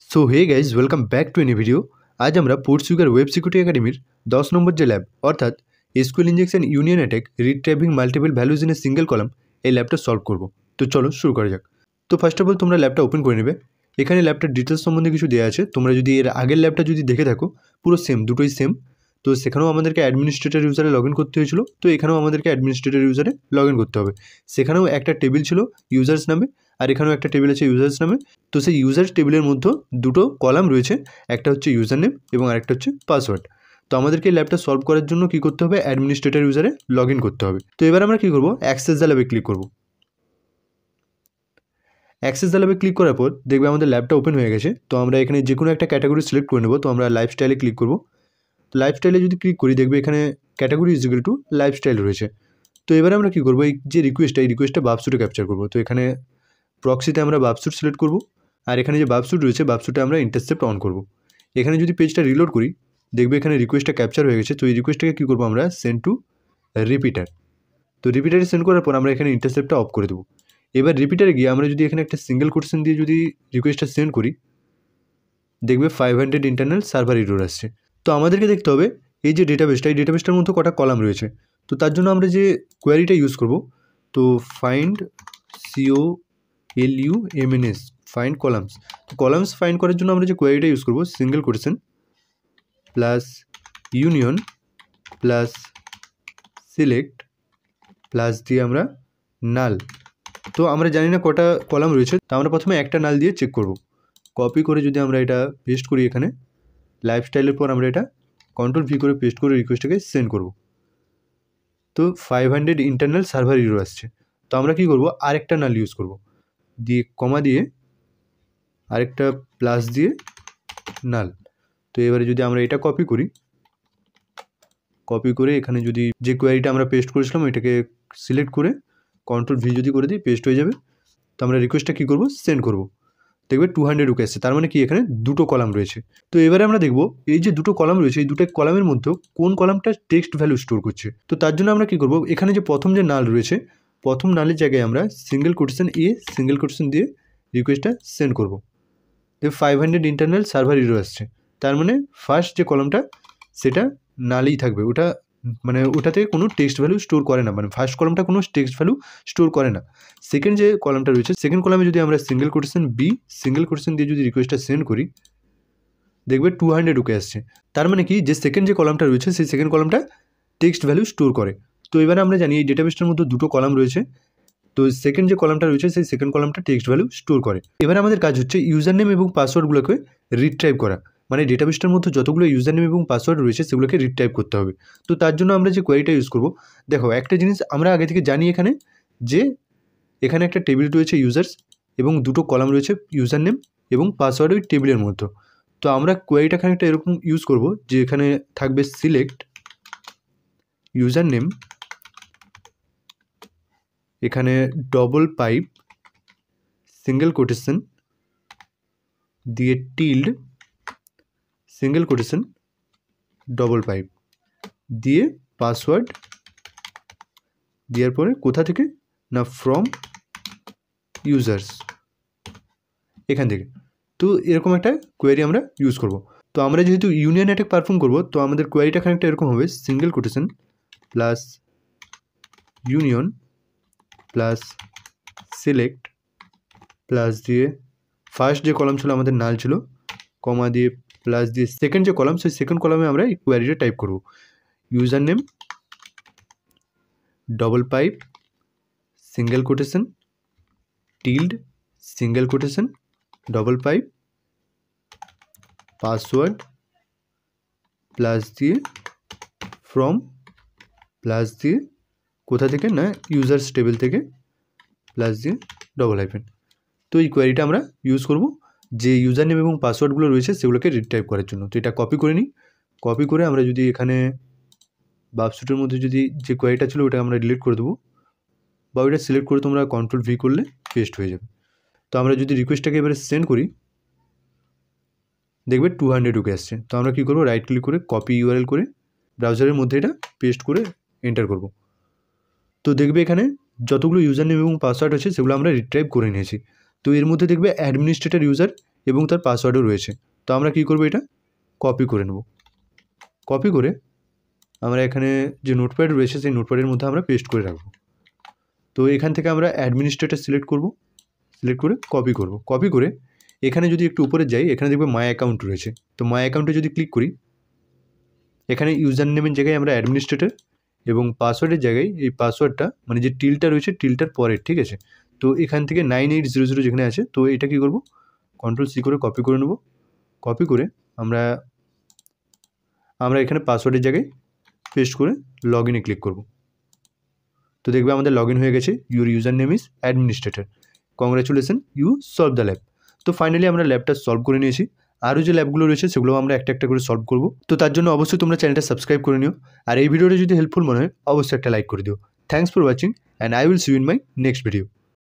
So hey guys welcome back to any video. আজ আমরা পোর্টসুগার web security একাডেমির 10 নম্বর যে ল্যাব অর্থাৎ SQL injection union attack retrieving multiple values in a single column এই ল্যাবটা solve করব। তো চলো শুরু করা যাক। তো ফার্স্ট অফ অল তোমরা ল্যাবটা ওপেন করে নেবে। এখানে ল্যাবটার ডিটেলস সম্বন্ধে কিছু দেওয়া আছে। তোমরা যদি এর আগের ল্যাবটা যদি দেখে থাকো পুরো সেম, দুটোই সেম। তো সেখানেও আমাদেরকে অ্যাডমিনিস্ট্রেটর ইউজারে লগ ইন করতে হয়েছিল, তো এখানেও আমাদেরকে অ্যাডমিনিস্ট্রেটর ইউজারে লগ ইন করতে হবে। সেখানেও একটা টেবিল ছিল ইউজার্স নামে, আর এখানেও একটা টেবিল আছে ইউজার্স নামে। তো সেই ইউজার্স টেবিলের মধ্যে দুটো কলাম রয়েছে, একটা হচ্ছে ইউজার নেম এবং আরেকটা হচ্ছে পাসওয়ার্ড। তো আমাদেরকে ল্যাবটা সলভ করার জন্য কী করতে হবে, অ্যাডমিনিস্ট্রেটর ইউজারে লগ ইন করতে হবে। তো এবার আমরা কী করবো, অ্যাক্সেস দ্য ল্যাবে ক্লিক করবো। অ্যাক্সেস দ্য ল্যাবে ক্লিক করার পর দেখবে আমাদের ল্যাবটা ওপেন হয়ে গেছে। তো আমরা এখানে যে কোনো একটা ক্যাটাগরি সিলেক্ট করে নেবো। তো আমরা লাইফস্টাইলে ক্লিক করবো। তো লাইফস্টাইলে যদি ক্লিক করি দেখবে এখানে category is equal to lifestyle রয়েছে। তো এবারে আমরা কী করবো, এই যে রিকোয়েস্টটা, এই রিকোয়েস্টটা বাবসুটে ক্যাপচার করবো। তো এখানে প্রক্সিতে আমরা বাবসুট সিলেক্ট করবো, আর এখানে যে বাবসুট রয়েছে বাবসুটে আমরা ইন্টারসেপ্ট অন করবো। এখানে যদি পেজটা রিলোড করি দেখবে এখানে রিকোয়েস্টটা ক্যাপচার হয়ে গেছে। তো এই রিকোয়েস্টটাকে কী করবো, আমরা সেন্ড টু রিপিটার। তো রিপিটারে সেন্ড করার পর আমরা এখানে ইন্টারসেপ্টটা অফ করে দেবো। এবার রিপিটারে গিয়ে আমরা যদি এখানে একটা সিঙ্গেল কোটেশন দিয়ে যদি রিকোয়েস্টটা সেন্ড করি দেখবে 500 ইন্টারনাল সার্ভার এরর আসছে। তো আমাদেরকে দেখতে হবে এই যে ডেটাবেসটা, এই ডেটাবেসটার মধ্যে কটা কলাম রয়েছে। তো তার জন্য আমরা যে কোয়ারিটা ইউজ করব, তো ফাইন্ড COLUMNS ফাইন্ড কলামস। তো কলামস ফাইন্ড করার জন্য আমরা যে কোয়ারিটা ইউজ করব, single quotation plus union plus select plus দিয়ে আমরা নাল। তো আমরা জানি না কটা কলাম রয়েছে, তো আমরা প্রথমে একটা নাল দিয়ে চেক করব। কপি করে যদি আমরা এটা পেস্ট করি এখানে লাইফস্টাইলের পর আমরা এটা Ctrl+V করে পেস্ট করে রিকোয়েস্টটাকে সেন্ড করব। তো 500 ইন্টারনাল সার্ভার এরর আসছে। তো আমরা কি করব, আরেকটা নাল ইউজ করব, দিয়ে কমা দিয়ে আরেকটা প্লাস দিয়ে নাল। তো এবারে যদি আমরা এটা কপি করি, কপি করে এখানে যদি যে কোয়ারিটা আমরা পেস্ট করেছিলাম এটাকে সিলেক্ট করে Ctrl+V যদি করে দিই পেস্ট হয়ে যাবে। তো আমরা রিকোয়েস্টটা কী করব, সেন্ড করব। দেখবে 200 ঢুকে আসছে, তার মানে কি এখানে দুটো কলাম রয়েছে। তো এবারে আমরা দেখব এই যে দুটো কলাম রয়েছে, এই দুটো কলামের মধ্যে কোন কলামটা টেক্সট ভ্যালু স্টোর করছে। তো তার জন্য আমরা কী করব, এখানে যে প্রথম যে নাল রয়েছে, প্রথম নালের জায়গায় আমরা সিঙ্গেল কোটেশন সিঙ্গেল কোটেশন দিয়ে রিকোয়েস্টটা সেন্ড করব। দেখবে 500 ইন্টারনাল সার্ভার এরর আসছে, তার মানে ফার্স্ট যে কলামটা সেটা নালেই থাকবে, ওটা মানে ওটাতে কোনো টেক্সট ভ্যালু স্টোর করে না, মানে ফার্স্ট কলামটা কোনো টেক্সট ভ্যালু স্টোর করে না। সেকেন্ড যে কলামটা রয়েছে, সেকেন্ড কলামে যদি আমরা সিঙ্গেল কোটেশন সিঙ্গেল কোটেশন দিয়ে যদি রিকোয়েস্টটা সেন্ড করি দেখবে 200 ঢুকে আসছে। তার মানে কি, যে সেকেন্ড যে কলামটা রয়েছে সেই সেকেন্ড কলামটা টেক্সট ভ্যালু স্টোর করে। তো এবারে আমরা জানি এই ডেটাবেসটার মধ্যে দুটো কলাম রয়েছে, তো সেকেন্ড যে কলামটা রয়েছে সেই সেকেন্ড কলামটা টেক্সট ভ্যালু স্টোর করে। এবার আমাদের কাজ হচ্ছে ইউজার নেম এবং পাসওয়ার্ডগুলোকে রিট্রাইভ করা, মানে ডেটাবেসটার মধ্যে যতগুলো ইউজার নেম এবং পাসওয়ার্ড রয়েছে সেগুলোকে রিট্রাইভ করতে হবে। তো তার জন্য আমরা যে কোয়ারিটা ইউজ করব, দেখো একটা জিনিস আমরা আগে থেকে জানি এখানে, যে এখানে একটা টেবিল রয়েছে ইউজার্স এবং দুটো কলাম রয়েছে ইউজার নেম এবং পাসওয়ার্ড ওই টেবিলের মধ্যে। তো আমরা কোয়ারিটা খানিকটা এরকম ইউজ করব যে এখানে থাকবে সিলেক্ট ইউজার নেম, এখানে ডবল পাইপ সিঙ্গেল কোটেশন দিয়ে tilted single quotation double pipe দিয়ে পাসওয়ার্ড দেওয়ার পরে কোথা থেকে না ফ্রম ইউজার্স, এখান থেকে। তো এরকম একটা কোয়েরি আমরা ইউজ করব। তো আমরা যেহেতু ইউনিয়ন অ্যাটাক পারফর্ম করব, তো আমাদের কোয়েরিটা খানিকটা এরকম হবে, single quotation plus union plus select plus দিয়ে ফার্স্ট যে কলাম ছিল আমাদের নাল ছিল, কমা দিয়ে প্লাস দিয়ে সেকেন্ড যে কলাম সেই সেকেন্ড কলামে আমরা এই কোয়ারিটা টাইপ করব, user name double pipe single quotation tilted single quotation double pipe password plus দিয়ে ফ্রম প্লাস দিয়ে কোথা থেকে না ইউজার্স টেবিল থেকে প্লাস দিয়ে ডবল হাইফেন। তো এই কোয়ারিটা আমরা ইউজ করব যে ইউজার নেম এবং পাসওয়ার্ডগুলো রয়েছে সেগুলোকে রিট্রাইভ করার জন্য। তো এটা কপি করে নিই, কপি করে আমরা যদি এখানে বাবসুটের মধ্যে যদি যে কোয়ারিটা ছিল ওটা আমরা ডিলিট করে দেবো, বা ওইটা সিলেক্ট করে তোমরা Ctrl+V করলে পেস্ট হয়ে যাবে। তো আমরা যদি রিকোয়েস্টটাকে এবারে সেন্ড করি দেখবে 200 ঢুকে আসছে। তো আমরা কী করবো, রাইট ক্লিক করে কপি ইউআরএল করে ব্রাউজারের মধ্যে এটা পেস্ট করে এন্টার করব। তো দেখবে এখানে যতগুলো ইউজার নেম এবং পাসওয়ার্ড আছে সেগুলো আমরা রিট্রাইভ করে নিয়েছি। তো এর মধ্যে দেখবে অ্যাডমিনিস্ট্রেটর ইউজার এবং তার পাসওয়ার্ডও রয়েছে। তো আমরা কী করবো, এটা কপি করে নেব। কপি করে আমরা এখানে যে নোটপ্যাড রয়েছে সেই নোটপ্যাডের মধ্যে আমরা পেস্ট করে রাখবো। তো এখান থেকে আমরা অ্যাডমিনিস্ট্রেটর সিলেক্ট করব, সিলেক্ট করে কপি করব। কপি করে এখানে যদি একটু উপরে যাই, এখানে দেখবে মাই অ্যাকাউন্ট রয়েছে। তো মাই অ্যাকাউন্টে যদি ক্লিক করি, এখানে ইউজার নেমের জায়গায় আমরা অ্যাডমিনিস্ট্রেটর এবং পাসওয়ার্ডের জায়গায় এই পাসওয়ার্ডটা মানে যে টিলটা রয়েছে টিলটার পরের, ঠিক আছে। তো এখান থেকে 9800 যেখানে আছে, তো এটা কী করব, কন্ট্রোল সি করে কপি করে নেব। কপি করে আমরা এখানে পাসওয়ার্ডের জায়গায় পেস্ট করে লগ ইনে ক্লিক করব। তো দেখবে আমাদের লগ ইন হয়ে গেছে। Your user name is administrator, congratulation you solve the lab. তো ফাইনালি আমরা ল্যাবটা সলভ করে নিয়েছি। আরও যে ল্যাবগুলো রয়েছে সেগুলো আমরা একটা একটা করে সলভ করব। তো তার জন্য অবশ্যই তোমরা চ্যানেলটা সাবস্ক্রাইব করে নিও, আর এই ভিডিওটা যদি হেল্পফুল মনে হয় অবশ্যই একটা লাইক করে দিও। Thanks for watching and I will see you in my next video.